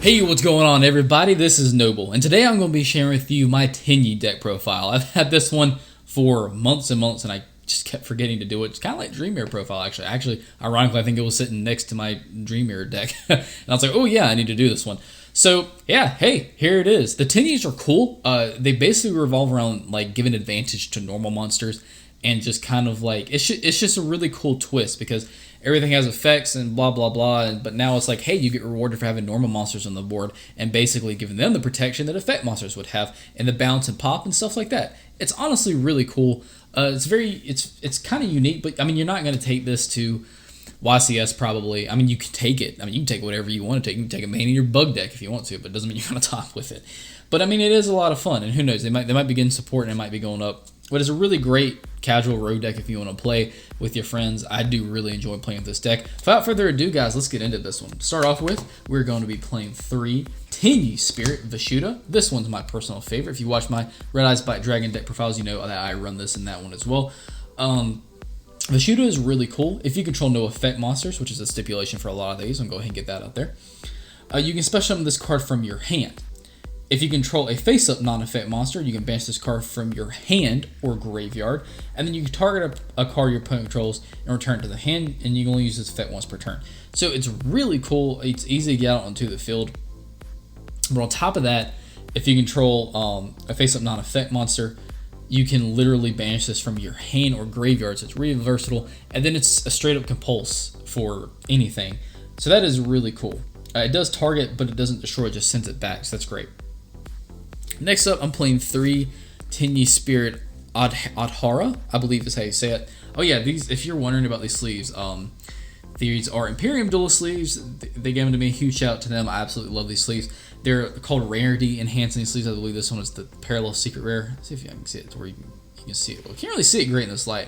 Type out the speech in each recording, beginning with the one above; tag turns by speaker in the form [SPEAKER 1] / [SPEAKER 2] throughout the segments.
[SPEAKER 1] Hey, what's going on, everybody? This is Noble, and today I'm going to be sharing with you my Tenyi deck profile. I've had this one for months and months, and I just kept forgetting to do it. It's kind of like Dream Mirror profile, actually. Ironically, I think it was sitting next to my Dream Mirror deck, and I was like, oh yeah, I need to do this one. So yeah, hey, here it is. The Tenyis are cool. They basically revolve around like giving advantage to normal monsters, and just kind of like it's just a really cool twist because everything has effects and blah blah blah, but now it's like, hey, you get rewarded for having normal monsters on the board and basically giving them the protection that effect monsters would have, and the bounce and pop and stuff like that. It's honestly really cool. It's kind of unique, but I mean, you're not going to take this to YCS probably. I mean, you can take it. I mean, you can take whatever you want to take. You can take a main in your bug deck if you want to, but it doesn't mean you're going to top with it. But I mean, it is a lot of fun, and who knows, they might be getting support and it might be going up. But it's a really great casual road deck if you want to play with your friends. I do really enjoy playing with this deck. Without further ado, guys, let's get into this one. To start off with, we're going to be playing 3 Tenyi Spirit Vishuda. This one's my personal favorite. If you watch my Red Eyes Bite Dragon deck profiles, you know that I run this and that one as well. Vishuda is really cool. If you control no effect monsters, which is a stipulation for a lot of these, I'm going to go ahead and get that out there. You can special summon this card from your hand. If you control a face-up non-effect monster, you can banish this card from your hand or graveyard, and then you can target a card your opponent controls and return it to the hand, and you can only use this effect once per turn. So it's really cool. It's easy to get out onto the field. But on top of that, if you control a face-up non-effect monster, you can literally banish this from your hand or graveyard, so it's really versatile, and then it's a straight-up compulse for anything. So that is really cool. It does target, but it doesn't destroy, it just sends it back, so that's great. Next up, I'm playing 3 Tenyi Spirit Adhara, I believe is how you say it. Oh yeah, these, if you're wondering about these sleeves, these are Imperium Duelist sleeves. They gave them to me, huge shout out to them. I absolutely love these sleeves. They're called Rarity Enhancing sleeves. I believe this one is the Parallel Secret Rare. Let's see if you can see it to where you can see it. Well, you can't really see it great in this light,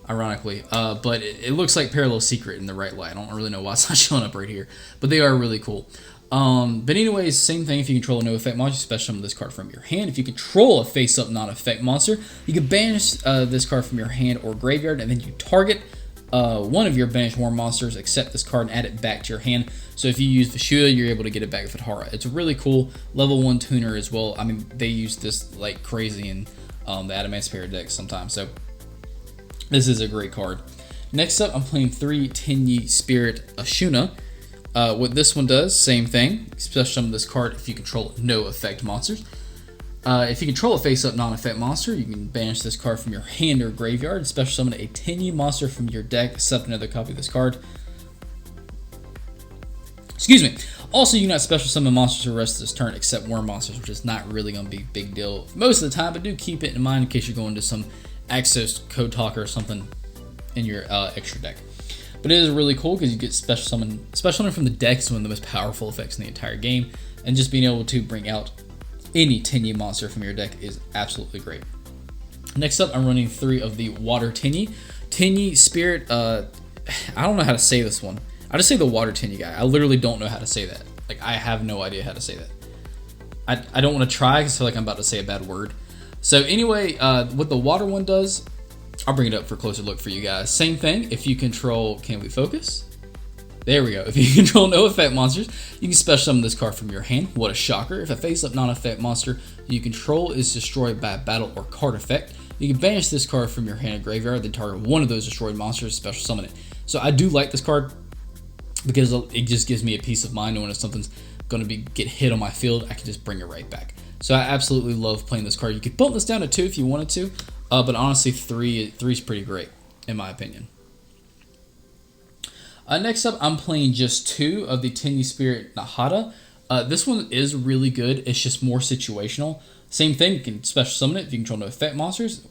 [SPEAKER 1] ironically, but it looks like Parallel Secret in the right light. I don't really know why it's not showing up right here, but they are really cool. But anyways, same thing. If you control a no effect monster, you special summon this card from your hand. If you control a face-up non-effect monster, you can banish this card from your hand or graveyard, and then you target one of your banished war monsters, accept this card, and add it back to your hand. So if you use Vishuda, you're able to get it back with Adhara. It's a really cool level 1 tuner as well. I mean, they use this like crazy in the Adamant Spirit deck sometimes. So this is a great card. Next up, I'm playing 3 Tenyi Spirit Ashuna. What this one does, same thing. Special summon this card if you control no effect monsters. If you control a face-up non-effect monster, you can banish this card from your hand or graveyard. Special summon a Tenyi monster from your deck, accept another copy of this card. Excuse me. Also, you cannot special summon monsters for the rest of this turn except worm monsters, which is not really going to be a big deal most of the time, but do keep it in mind in case you're going to some Axos Code Talker or something in your extra deck. But it is really cool because you get special summon from the deck is one of the most powerful effects in the entire game, and just being able to bring out any Tenyi monster from your deck is absolutely great. Next up, I'm running 3 of the Water Tenyi. Tenyi Spirit, I don't know how to say this one. I just say the Water Tenyi guy. I literally don't know how to say that. Like, I have no idea how to say that. I don't want to try because I feel like I'm about to say a bad word. So anyway, what the Water one does, I'll bring it up for a closer look for you guys. Same thing, if you control, can we focus? There we go. If you control no effect monsters, you can special summon this card from your hand. What a shocker. If a face-up non-effect monster you control is destroyed by a battle or card effect, you can banish this card from your hand or graveyard, then target one of those destroyed monsters, special summon it. So I do like this card because it just gives me a peace of mind knowing if something's going to get hit on my field, I can just bring it right back. So I absolutely love playing this card. You could bump this down to 2 if you wanted to, but honestly, 3 is pretty great, in my opinion. Next up, I'm playing just 2 of the Tenyi Spirit Nahata. This one is really good. It's just more situational. Same thing, you can special summon it if you control no effect monsters.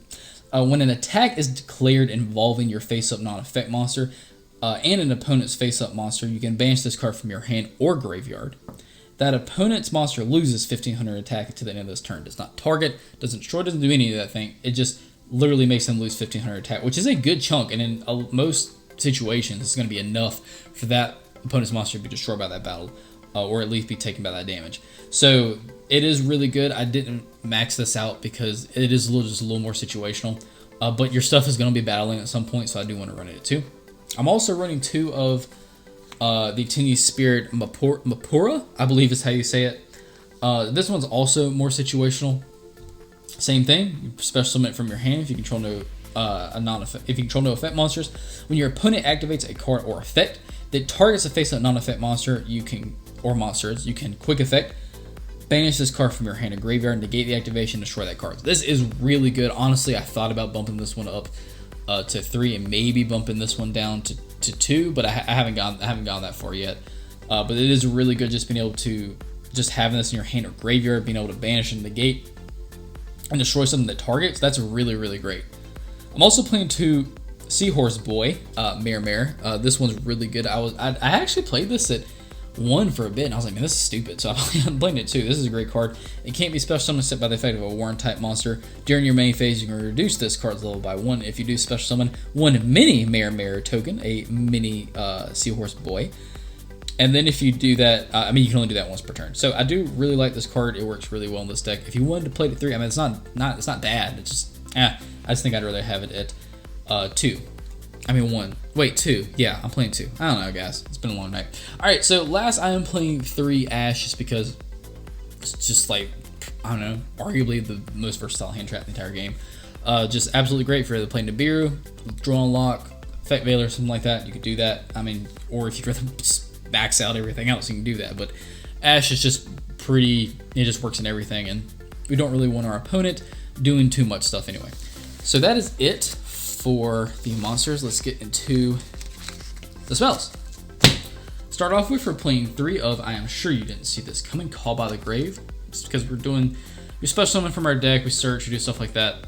[SPEAKER 1] When an attack is declared involving your face-up non-effect monster and an opponent's face-up monster, you can banish this card from your hand or graveyard. That opponent's monster loses 1500 attack to the end of this turn. Does not target, doesn't destroy, doesn't do any of that thing. It just literally makes them lose 1500 attack, which is a good chunk, and in most situations, it's going to be enough for that opponent's monster to be destroyed by that battle, or at least be taken by that damage. So it is really good. I didn't max this out because it is just a little more situational, but your stuff is going to be battling at some point, so I do want to run it at 2. I'm also running 2 of the Tenyi Spirit Mapura, I believe is how you say it. This one's also more situational. Same thing. You special summon it from your hand if you control no if you control no effect monsters. When your opponent activates a card or effect that targets a face-up non-effect monster, you can quick effect banish this card from your hand or graveyard, negate the activation, destroy that card. This is really good. Honestly, I thought about bumping this one up to 3 and maybe bumping this one down to 2, but I haven't gone that far yet. But it is really good just being able to having this in your hand or graveyard, being able to banish and negate and destroy something that targets. That's really, really great. I'm also playing 2 Seahorse Boy, Mare. This one's really good. I actually played this at 1 for a bit, and I was like, man, this is stupid. So I'm playing it 2. This is a great card. It can't be special summoned except by the effect of a Warren type monster. During your main phase, you can reduce this card's level by 1. If you do special summon 1 mini Mare token, a mini Seahorse Boy. And then if you do that, you can only do that once per turn. So I do really like this card. It works really well in this deck. If you wanted to play it at 3, it's not bad. It's just, I just think I'd rather have it at 2. 1. Wait, 2. Yeah, I'm playing 2. I don't know, guys. It's been a long night. Alright, so last I am playing 3 Ash just because it's just like, I don't know, arguably the most versatile hand trap in the entire game. Just absolutely great for either playing Nibiru, Draw and Lock, Effect Veiler, something like that. You could do that. Or if you'd rather max out everything else, you can do that. But Ash is just it just works in everything, and we don't really want our opponent doing too much stuff anyway. So that is it for the monsters. Let's get into the spells. Start off with, we're playing 3 of, I am sure you didn't see this coming, Call by the Grave. It's because we're doing, we special summon from our deck, we search, we do stuff like that.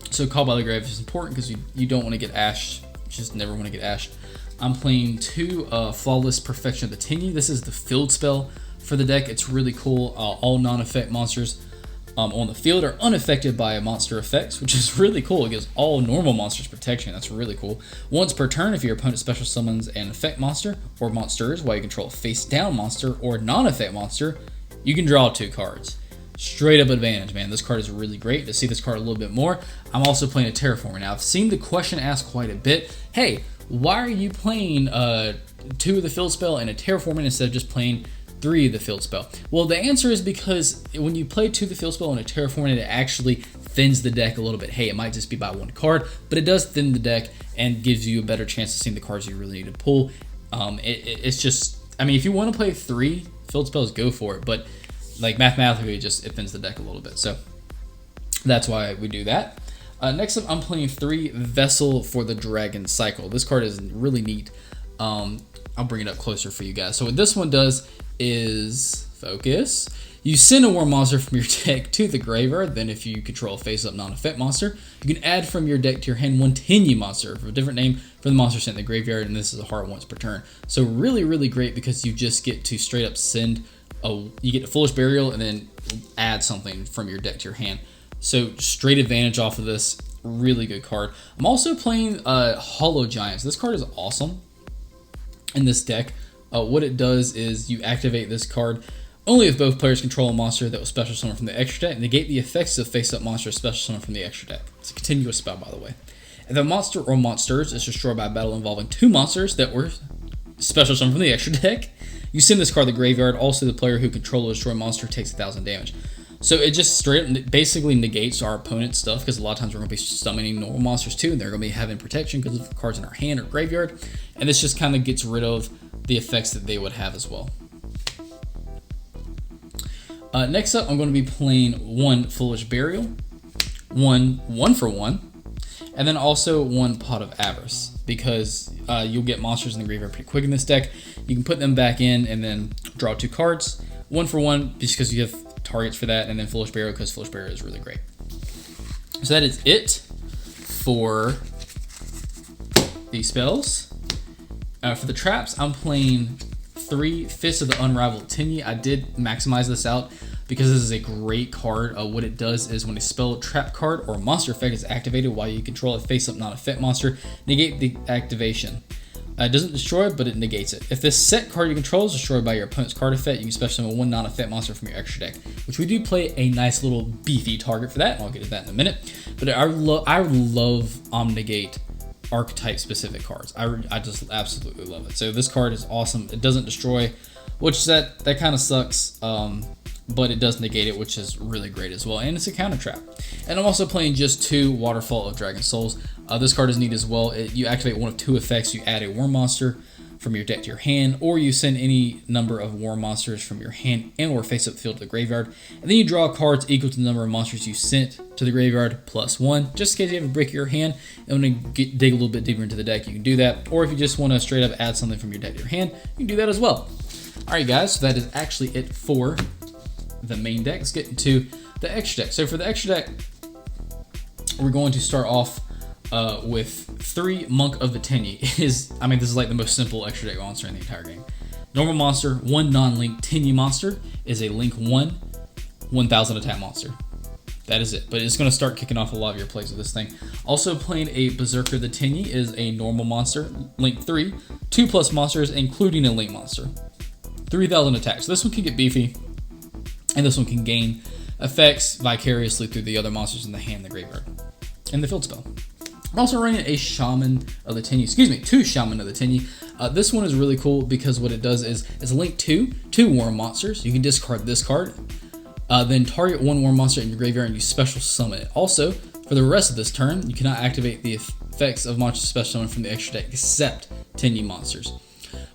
[SPEAKER 1] So Call by the Grave is important because you don't want to get ashed. You just never want to get ashed. I'm playing 2 Flawless Perfection of the Tenyi. This is the field spell for the deck. It's really cool. All non-effect monsters on the field are unaffected by monster effects, which is really cool. It gives all normal monsters protection. That's really cool. Once per turn, if your opponent special summons an effect monster or monsters while you control a face-down monster or non-effect monster, you can draw 2 cards. Straight up advantage, man. This card is really great. To see this card a little bit more, I'm also playing a Terraformer. Now, I've seen the question asked quite a bit. Hey, why are you playing 2 of the field spell and a Terraforming instead of just playing 3 of the field spell? Well, the answer is because when you play 2 of the field spell and a Terraforming, it actually thins the deck a little bit. Hey, it might just be by 1 card, but it does thin the deck and gives you a better chance of seeing the cards you really need to pull. It's just, if you want to play 3 field spells, go for it, but like mathematically, it thins the deck a little bit. So that's why we do that. Next up, I'm playing 3 Vessel for the Dragon Cycle. This card is really neat. I'll bring it up closer for you guys. So what this one does is, focus, you send a war monster from your deck to the graveyard. Then if you control a face-up non-effect monster, you can add from your deck to your hand 1 Tenyi monster for a different name for the monster sent in the graveyard, and this is a hard once per turn. So really, really great because you just get to straight up send you get a Foolish Burial and then add something from your deck to your hand. So straight advantage off of this. Really good card. I'm also playing Hollow Giants. This card is awesome in this deck. What it does is you activate this card only if both players control a monster that was special summoned from the extra deck. Negate the effects of face-up monster special summoned from the extra deck. It's a continuous spell, by the way. If a monster or monsters is destroyed by a battle involving 2 monsters that were special summoned from the extra deck, you send this card to the graveyard. Also, the player who controls a destroyed monster takes 1,000 damage. So it just straight up basically negates our opponent's stuff because a lot of times we're going to be summoning normal monsters too, and they're going to be having protection because of cards in our hand or graveyard. And this just kind of gets rid of the effects that they would have as well. Next up, I'm going to be playing 1 Foolish Burial, 1 for 1, and then also 1 Pot of Avarice because you'll get monsters in the graveyard pretty quick in this deck. You can put them back in and then draw 2 cards. 1 for 1 just because you have targets for that, and then Foolish Burial because Foolish Burial is really great. So that is it for the spells. For the traps, I'm playing 3 Fists of the Unrivaled Tenyi. I did maximize this out because this is a great card. What it does is when a spell, trap card, or monster effect is activated while you control a face-up non-effect monster, negate the activation. It doesn't destroy it, but it negates it. If this set card you control is destroyed by your opponent's card effect, you can special summon 1 non-effect monster from your extra deck, which we do play a nice little beefy target for that, and I'll get to that in a minute. But I love Omnigate archetype specific cards. I just absolutely love it. So this card is awesome. It doesn't destroy, which that kind of sucks, but it does negate it, which is really great as well. And it's a counter trap. And I'm also playing just 2 Waterfall of Dragon Souls. This card is neat as well. You activate one of 2 effects. You add a Worm monster from your deck to your hand, or you send any number of Worm monsters from your hand and or face up the field to the graveyard. And then you draw cards equal to the number of monsters you sent to the graveyard plus 1, just in case you have a break your hand and want to dig a little bit deeper into the deck, you can do that. Or if you just want to straight up add something from your deck to your hand, you can do that as well. Alright guys, so that is actually it for the main deck. Let's get into the extra deck. So for the extra deck, we're going to start off with 3 Monk of the Tenyi. This is like the most simple extra deck monster in the entire game. Normal monster, 1 non-link Tenyi monster is a link 1, 1000 attack monster. That is it, but it's going to start kicking off a lot of your plays with this thing. Also playing a Berserker the Tenyi is a normal monster, link 3, 2+ monsters, including a link monster. 3000 attacks. This one can get beefy, and this one can gain effects vicariously through the other monsters in the hand, the graveyard, and the field spell. I'm also running a Shaman of the Tenyi, 2 Shaman of the Tenyi. This one is really cool because what it does is it's link 2 Worm monsters. You can discard this card, then target 1 Worm monster in your graveyard and you special summon it. Also, for the rest of this turn, you cannot activate the effects of monster special summon from the extra deck except Tenyi monsters.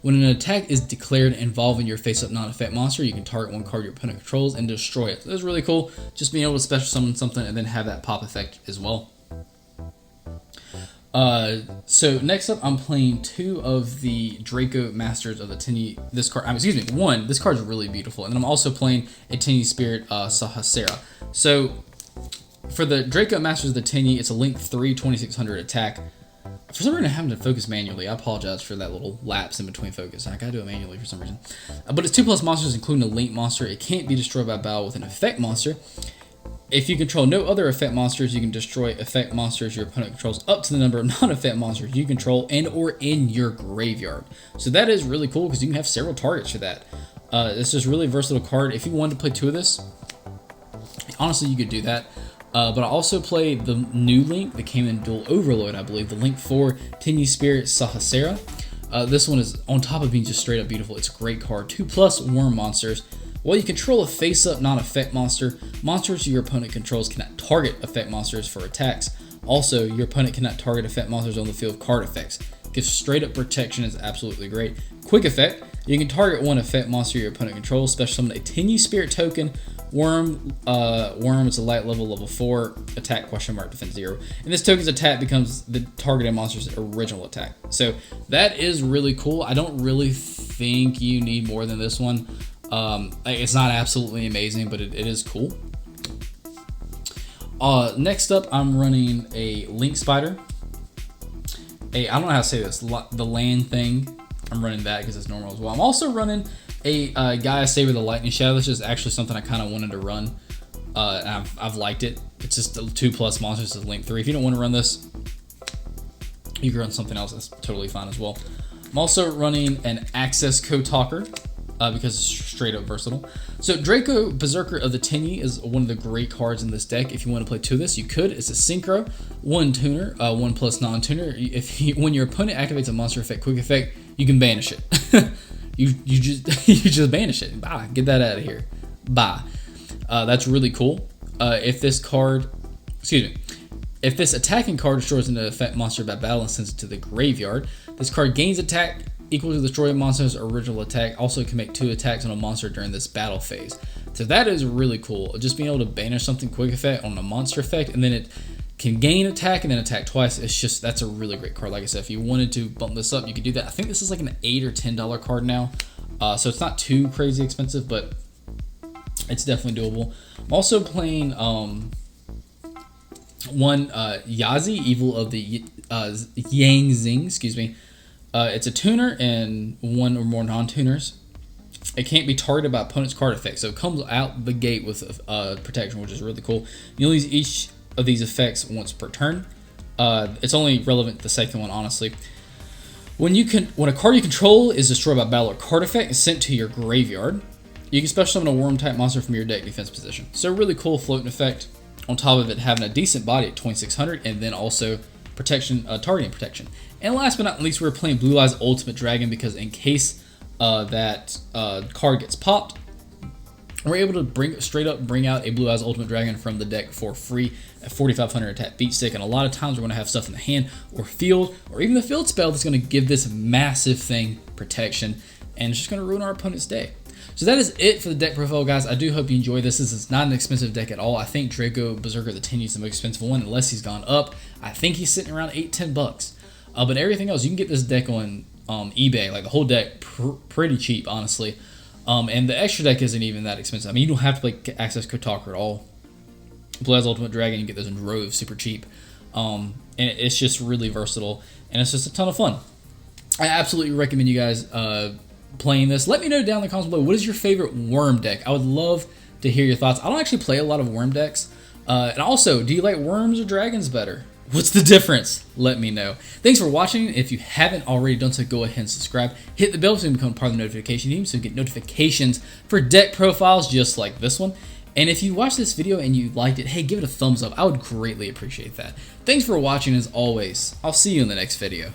[SPEAKER 1] When an attack is declared involving your face-up non-effect monster, you can target 1 card your opponent controls and destroy it. So that's really cool, just being able to special summon something and then have that pop effect as well. So next up, I'm playing 2 of the Draco Masters of the Tenyi. This card, one. This card's really beautiful, and then I'm also playing a Tenyi Spirit Sahasera. So for the Draco Masters of the Tenyi, it's a link 3 2600 attack. For some reason, I'm having to focus manually. I apologize for that little lapse in between focus. I gotta do it manually for some reason. But it's 2+ monsters, including a link monster. It can't be destroyed by battle with an effect monster. If you control no other effect monsters, you can destroy effect monsters your opponent controls up to the number of non-effect monsters you control and or in your graveyard. So that is really cool because you can have several targets for that. It's just really versatile card. If you wanted to play 2 of this, honestly, you could do that. But I also played the new link that came in Dual Overload, I believe, the link 4 Tenyi Spirit Sahasera. This one is, on top of being just straight up beautiful, it's a great card. 2+ Worm monsters. While you control a face-up non-effect monster, monsters your opponent controls cannot target effect monsters for attacks. Also, your opponent cannot target effect monsters on the field of card effects. Gives straight-up protection, is absolutely great. Quick effect, you can target 1 effect monster your opponent controls, special summon a Tenyi Spirit token, Worm is a light level 4, attack defense 0. And this token's attack becomes the targeted monster's original attack. So that is really cool. I don't really think you need more than this one. It's not absolutely amazing, but it is cool. Next up, I'm running a Link Spider. I don't know how to say this, the land thing. I'm running that because it's normal as well. I'm also running a Gaia Saber the Lightning Shadow. This is actually something I kind of wanted to run. And I've liked it. It's just 2+ monsters is link 3. If you don't want to run this, you can run something else. That's totally fine as well. I'm also running an Access Code Talker. Because it's straight up versatile. So Draco Berserker of the Tenyi is one of the great cards in this deck. If you want to play 2 of this, you could. It's a synchro, 1 tuner, 1+ non-tuner. When your opponent activates a monster effect, quick effect, you can banish it. you just banish it. Bye. Get that out of here. Bye. That's really cool. If this attacking card destroys an effect monster by battle and sends it to the graveyard, this card gains attack equal to the destroy monster's original attack. Also can make 2 attacks on a monster during this battle phase. So that is really cool. Just being able to banish something quick effect on a monster effect, and then it can gain attack and then attack twice. That's a really great card. Like I said, if you wanted to bump this up, you could do that. I think this is like an $8 or $10 card now. So it's not too crazy expensive, but it's definitely doable. I'm also playing one Yazi, Evil of the Yang Zing, excuse me. It's a tuner and 1 or more non-tuners. It can't be targeted by opponent's card effects, so it comes out the gate with protection, which is really cool. You only use each of these effects once per turn. It's only relevant to the second one, honestly. When a card you control is destroyed by battle or card effect and sent to your graveyard, you can special summon a worm-type monster from your deck defense position. So really cool floating effect. On top of it having a decent body at 2600, and then also protection, targeting protection. And last but not least, we're playing Blue Eyes Ultimate Dragon because in case that card gets popped, we're able to straight up bring out a Blue Eyes Ultimate Dragon from the deck for free at 4,500 attack feat stick. And a lot of times we're going to have stuff in the hand or field, or even the field spell that's going to give this massive thing protection, and it's just going to ruin our opponent's day. So that is it for the deck profile, guys. I do hope you enjoy this. This is not an expensive deck at all. I think Draco Berserker the Tenyi is the most expensive one, unless he's gone up. I think he's sitting around $8-10 bucks. But everything else, you can get this deck on eBay, like the whole deck, pretty cheap, honestly. And the extra deck isn't even that expensive. I mean, you don't have to play Access Kotalker at all. Blue Eyes Ultimate Dragon, you get those in droves, super cheap. And it's just really versatile, and it's just a ton of fun. I absolutely recommend you guys playing this. Let me know down in the comments below, what is your favorite worm deck? I would love to hear your thoughts. I don't actually play a lot of worm decks. And also, do you like worms or dragons better? What's the difference? Let me know. Thanks for watching. If you haven't already done so, go ahead and subscribe. Hit the bell so you can become part of the notification team so you get notifications for deck profiles just like this one. And if you watched this video and you liked it, hey, give it a thumbs up. I would greatly appreciate that. Thanks for watching as always. I'll see you in the next video.